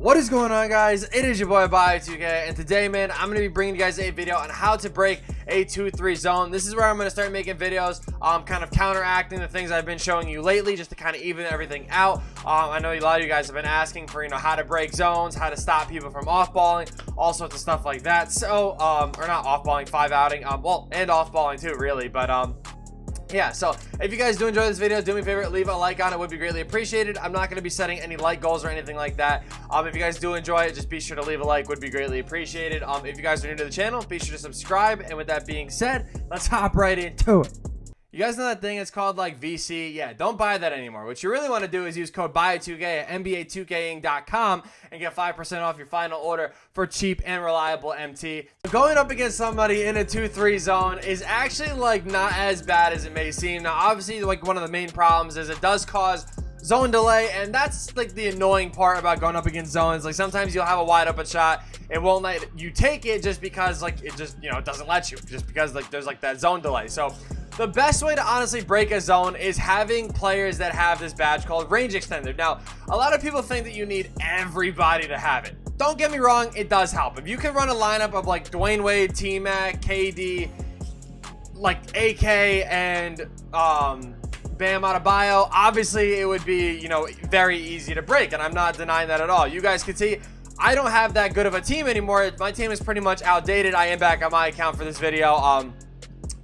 What is going on, guys? It is your boy Bio2K, and today, man, I'm going to be bringing you guys a video on how to break a 2-3 zone. This is where I'm going to start making videos, kind of counteracting the things I've been showing you lately, just to kind of even everything out. I know a lot of you guys have been asking for, how to break zones, how to stop people from off-balling, all sorts of stuff like that. So, or not off-balling, 5-outing, well, and off-balling too, really, but, yeah, so if you guys do enjoy this video, do me a favor, leave a like on it, would be greatly appreciated. I'm not going to be setting any like goals or anything like that. If you guys do enjoy it, just be sure to leave a like, would be greatly appreciated. If you guys are new to the channel, be sure to subscribe. And with that being said, let's hop right into it. You guys know that thing? It's called like VC. Yeah, don't buy that anymore. What you really want to do is use code Bio2K at NBA2King.com and get 5% off your final order for cheap and reliable MT. Going up against somebody in a 2-3 zone is actually like not as bad as it may seem. Now, obviously, like one of the main problems is it does cause zone delay, and that's like the annoying part about going up against zones. Like sometimes you'll have a wide open shot, it won't let you take it just because like it just it doesn't let you, just because like there's like that zone delay. So the best way to honestly break a zone is having players that have this badge called range extender. Now, a lot of people think that you need everybody to have it. Don't get me wrong, it does help. If you can run a lineup of like Dwayne Wade, T-Mac, KD, like AK, and Bam Adebayo, obviously it would be, very easy to break, and I'm not denying that at all. You guys can see I don't have that good of a team anymore. My team is pretty much outdated. I am back on my account for this video.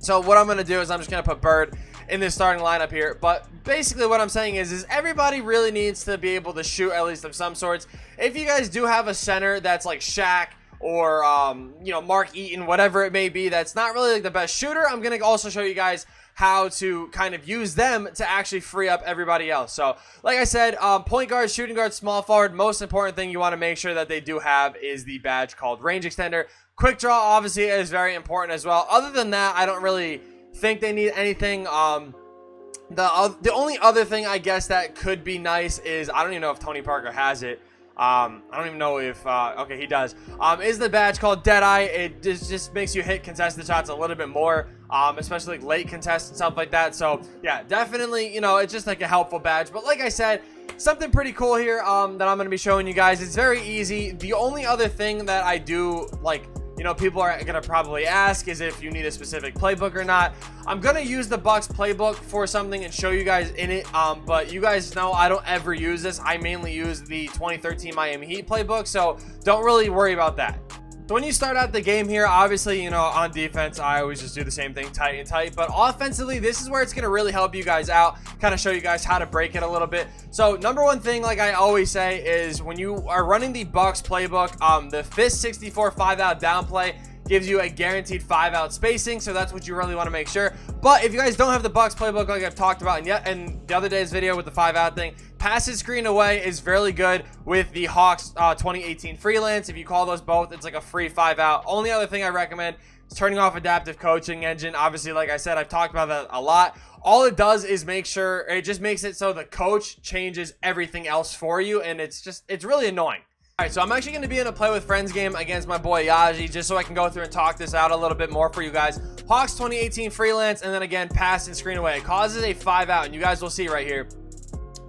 So what I'm going to do is I'm just going to put Bird in this starting lineup here. But basically what I'm saying is everybody really needs to be able to shoot at least of some sorts. If you guys do have a center that's like Shaq or, Mark Eaton, whatever it may be, that's not really like the best shooter, I'm going to also show you guys how to kind of use them to actually free up everybody else. So like I said, point guard, shooting guard, small forward, most important thing you want to make sure that they do have is the badge called range extender. Quick draw obviously is very important as well. Other than that, I don't really think they need anything. The only other thing I guess that could be nice is, I don't even know if Tony Parker has it. I don't even know if, okay, he does, is the badge called Deadeye. It just makes you hit contested shots a little bit more, especially like late contests and stuff like that. So yeah, definitely, it's just like a helpful badge. But like I said, something pretty cool here, that I'm going to be showing you guys. It's very easy. The only other thing that I do, like, people are going to probably ask is if you need a specific playbook or not. I'm going to use the Bucks playbook for something and show you guys in it. But you guys know I don't ever use this. I mainly use the 2013 Miami Heat playbook, so don't really worry about that. So when you start out the game here, obviously, on defense, I always just do the same thing, tight and tight. But offensively, this is where it's going to really help you guys out, kind of show you guys how to break it a little bit. So number one thing, like I always say, is when you are running the Bucks playbook, the Fist 64 5-out down play gives you a guaranteed 5-out spacing, so that's what you really want to make sure. But if you guys don't have the Bucks playbook like I've talked about in the other day's video with the 5-out thing, passive screen away is really good with the Hawks 2018 freelance. If you call those both, it's like a free 5-out. Only other thing I recommend is turning off adaptive coaching engine. Obviously, like I said, I've talked about that a lot. All it does is it just makes it so the coach changes everything else for you, and it's really annoying. Alright, so I'm actually going to be in a play with friends game against my boy Yaji, just so I can go through and talk this out a little bit more for you guys. Hawks 2018 freelance, and then again, pass and screen away. It causes a 5-out, and you guys will see right here.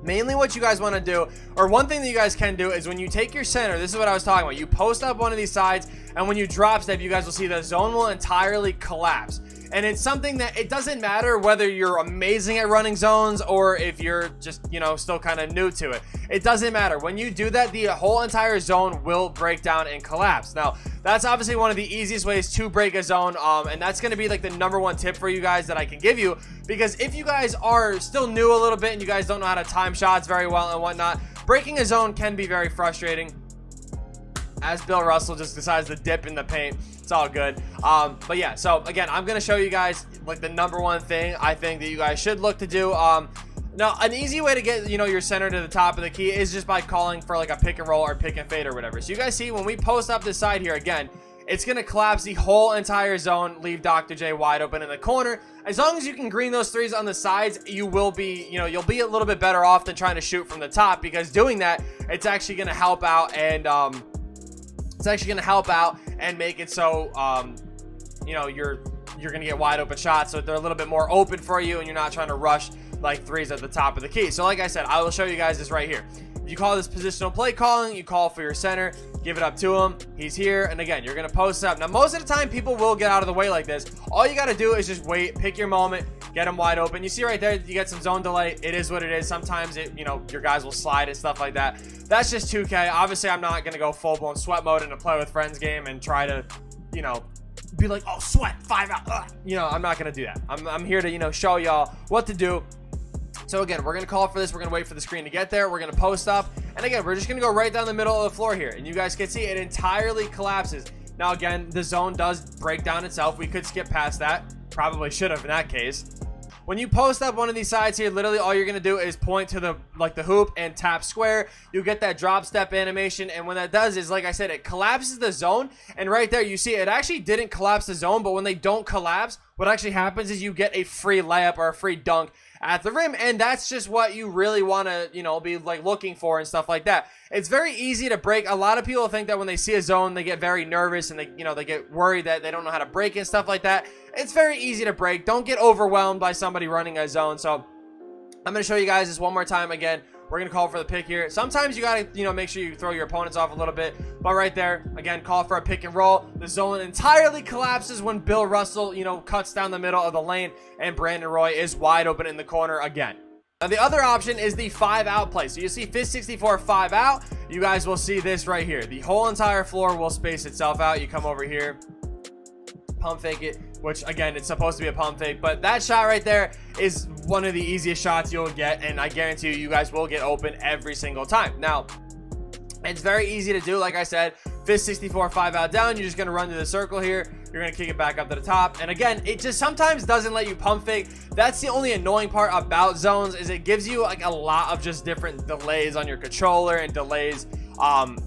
Mainly what you guys want to do, or one thing that you guys can do, is when you take your center, this is what I was talking about, you post up one of these sides, and when you drop step, you guys will see the zone will entirely collapse. And it's something that it doesn't matter whether you're amazing at running zones or if you're just, still kind of new to it. It doesn't matter. When you do that, the whole entire zone will break down and collapse. Now, that's obviously one of the easiest ways to break a zone, and that's going to be like the number one tip for you guys that I can give you, because if you guys are still new a little bit and you guys don't know how to time shots very well and whatnot, breaking a zone can be very frustrating. As Bill Russell just decides to dip in the paint, it's all good. But yeah, so again, I'm going to show you guys like the number one thing I think that you guys should look to do. Now, an easy way to get, your center to the top of the key is just by calling for like a pick and roll or pick and fade or whatever. So you guys see when we post up this side here again, it's going to collapse the whole entire zone, leave Dr. J wide open in the corner. As long as you can green those threes on the sides, you will be, you'll be a little bit better off than trying to shoot from the top, because doing that, it's actually going to help out and, make it so, you're going to get wide open shots, so they're a little bit more open for you, and you're not trying to rush like threes at the top of the key. So like I said, I will show you guys this right here. you call this positional play calling, you call for your center, give it up to him, he's here, and again, you're gonna post up. Now, most of the time, people will get out of the way like this. All you gotta do is just wait, pick your moment, get them wide open. You see right there, you get some zone delay. It is what it is. Sometimes your guys will slide and stuff like that. That's just 2K. Obviously, I'm not gonna go full-blown sweat mode in a play with friends game and try to, be like, oh, sweat, 5 out. I'm not gonna do that. I'm here to, show y'all what to do. So again, we're gonna call for this. We're gonna wait for the screen to get there. We're gonna post up, and again, we're just gonna go right down the middle of the floor here, and you guys can see it entirely collapses. Now again, the zone does break down itself. We could skip past that. Probably should have in that case. When you post up one of these sides here, literally all you're gonna do is point to the hoop and tap square. You get that drop step animation, and when that does is, like I said, it collapses the zone. And right there, you see it actually didn't collapse the zone, but when they don't collapse, what actually happens is you get a free layup or a free dunk at the rim, and that's just what you really want to be like looking for and stuff like that. It's very easy to break. A lot of people think that when they see a zone, they get very nervous and they get worried that they don't know how to break and stuff like that. It's very easy to break. Don't get overwhelmed by somebody running a zone. So I'm going to show you guys this one more time. Again, we're going to call for the pick here. Sometimes you got to, make sure you throw your opponents off a little bit. But right there, again, call for a pick and roll. The zone entirely collapses when Bill Russell, cuts down the middle of the lane and Brandon Roy is wide open in the corner again. Now, the other option is the 5-out play. So you see Fist64 5 out. You guys will see this right here. The whole entire floor will space itself out. You come over here, pump fake it, which again, it's supposed to be a pump fake, but that shot right there is one of the easiest shots you'll get, and I guarantee you guys will get open every single time. Now, it's very easy to do. Like I said, Fist64 5 out down. You're just gonna run to the circle here. You're gonna kick it back up to the top, and again, it just sometimes doesn't let you pump fake. That's the only annoying part about zones, is it gives you like a lot of just different delays on your controller and delays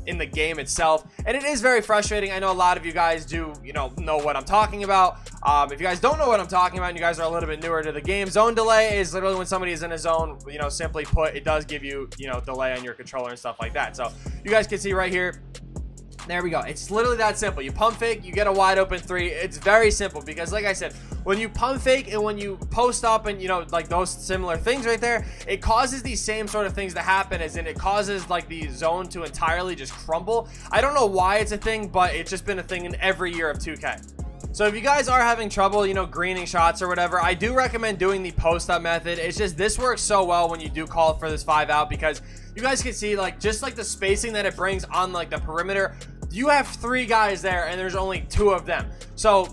in the game itself, and it is very frustrating. I know a lot of you guys do know what I'm talking about. If you guys don't know what I'm talking about and you guys are a little bit newer to the game, zone delay is literally when somebody is in a zone, simply put, it does give you delay on your controller and stuff like that. So you guys can see right here, there we go. It's literally that simple. You pump fake, you get a wide open 3. It's very simple, because like I said, when you pump fake and when you post up and like those similar things right there, it causes these same sort of things to happen, as in it causes like the zone to entirely just crumble. I don't know why it's a thing, but it's just been a thing in every year of 2K. So if you guys are having trouble, greening shots or whatever, I do recommend doing the post-up method. It's just, this works so well when you do call for this 5 out, because you guys can see just the spacing that it brings on like the perimeter. You have 3 guys there and there's only 2 of them. So,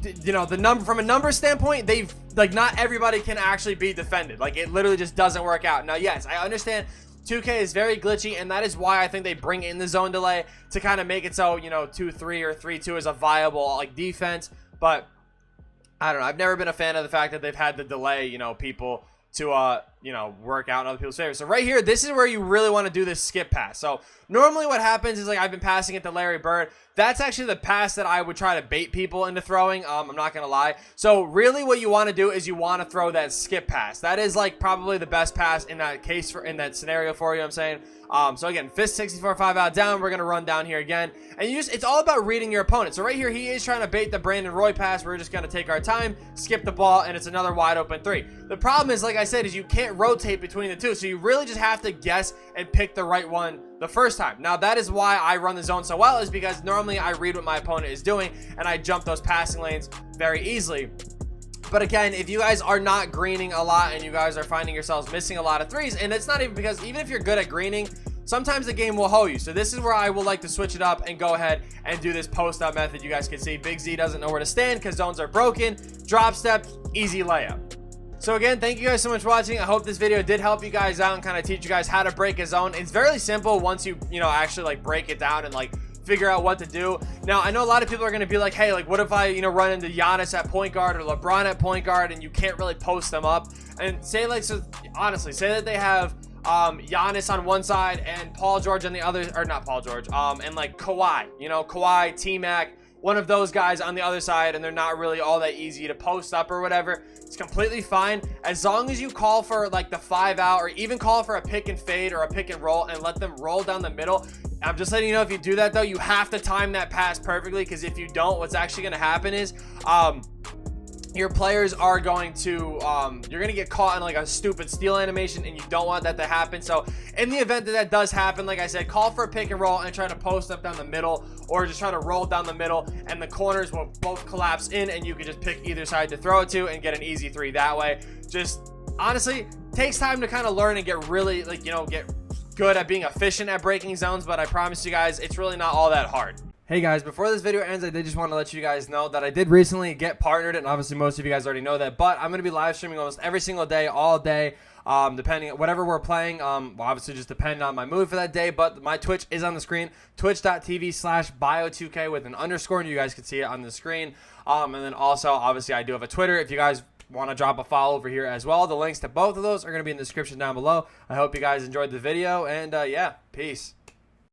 the number, from a number standpoint, they've not everybody can actually be defended. Like, it literally just doesn't work out. Now, yes, I understand 2K is very glitchy, and that is why I think they bring in the zone delay to kind of make it so 2-3 or 3-2 is a viable like defense. But I don't know, I've never been a fan of the fact that they've had to delay people to work out in other people's favor. So right here, this is where you really want to do this skip pass. So normally what happens is, like, I've been passing it to Larry Bird. That's actually the pass that I would try to bait people into throwing. I'm not gonna lie. So really what you want to do is you want to throw that skip pass. That is like probably the best pass in that case, in that scenario for you, I'm saying. So again, Fist64 5 out down. We're gonna run down here again, and it's all about reading your opponent. So right here, he is trying to bait the Brandon Roy pass. We're just gonna take our time, skip the ball, and it's another wide open 3. The problem is, like I said, is you can't rotate between the 2, so you really just have to guess and pick the right one the first time. Now, that is why I run the zone so well, is because normally I read what my opponent is doing and I jump those passing lanes very easily. But again, if you guys are not greening a lot and you guys are finding yourselves missing a lot of 3s, and it's not even because, even if you're good at greening, sometimes the game will hoe you. So this is where I will like to switch it up and go ahead and do this post-up method. You guys can see Big Z doesn't know where to stand because zones are broken. Drop step, easy layup. So again, thank you guys so much for watching. I hope this video did help you guys out and kind of teach you guys how to break a zone. It's very simple once you actually like break it down and like figure out what to do. Now, I know a lot of people are going to be like, hey, like, what if I, run into Giannis at point guard or LeBron at point guard and you can't really post them up? And say, like, so honestly, say that they have Giannis on one side and Paul George on the other, or not Paul George, and like Kawhi, Kawhi, T-Mac, one of those guys on the other side, and they're not really all that easy to post up or whatever. It's completely fine as long as you call for like the 5 out, or even call for a pick and fade or a pick and roll and let them roll down the middle. I'm just letting you know, if you do that though, you have to time that pass perfectly, because if you don't, what's actually going to happen is your players are going to you're gonna get caught in like a stupid steal animation, and you don't want that to happen. So in the event that that does happen, like I said, call for a pick and roll and try to post up down the middle, or just try to roll down the middle, and the corners will both collapse in, and you can just pick either side to throw it to and get an easy 3 that way. Just honestly takes time to kind of learn and get really, like, you know, get good at being efficient at breaking zones, but I promise you guys it's really not all that hard. Hey guys, before this video ends, I did just want to let you guys know that I did recently get partnered, and obviously most of you guys already know that, but I'm going to be live streaming almost every single day, all day, depending on whatever we're playing. Will obviously just depend on my mood for that day, but my Twitch is on the screen, twitch.tv/bio2k with an underscore, and you guys can see it on the screen. And then also, obviously, I do have a Twitter. If you guys want to drop a follow over here as well, the links to both of those are going to be in the description down below. I hope you guys enjoyed the video, and yeah, peace.